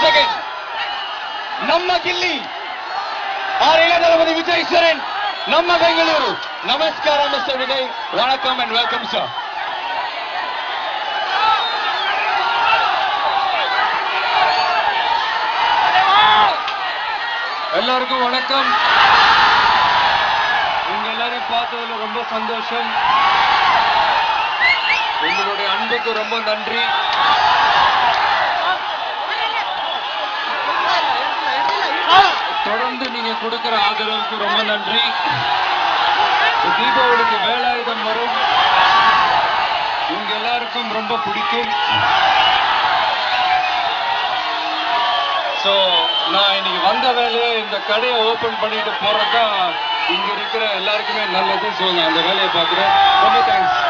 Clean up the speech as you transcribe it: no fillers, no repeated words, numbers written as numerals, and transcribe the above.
Second. நம்ம கில்லி R இளைய தளபதி விஜய் சரண், நம்ம பெங்களூரு. நமஸ்காரம் மிஸ்டர் விஜய், வணக்கம் அண்ட் வெல்கம் சார். எல்லாருக்கும் வணக்கம். உங்க எல்லாரையும் பார்த்ததுல ரொம்ப சந்தோஷம். உங்களுடைய அன்புக்கு ரொம்ப நன்றி. தொடர்ந்து நீங்க கொடுக்கிற ஆதரவுக்கு ரொம்ப நன்றி. தீபாவளிக்கு வேலாயுதம் வரும், உங்க எல்லாருக்கும் ரொம்ப பிடிக்கும். சோ நான் இன்னைக்கு வந்த வேலையை இந்த கடையை ஓபன் பண்ணிட்டு போறதுதான் இங்க இருக்கிற எல்லாருக்குமே நல்லது. சோ நான் அந்த வேலையை பார்க்கிறேன். ரொம்ப தேங்க்ஸ்.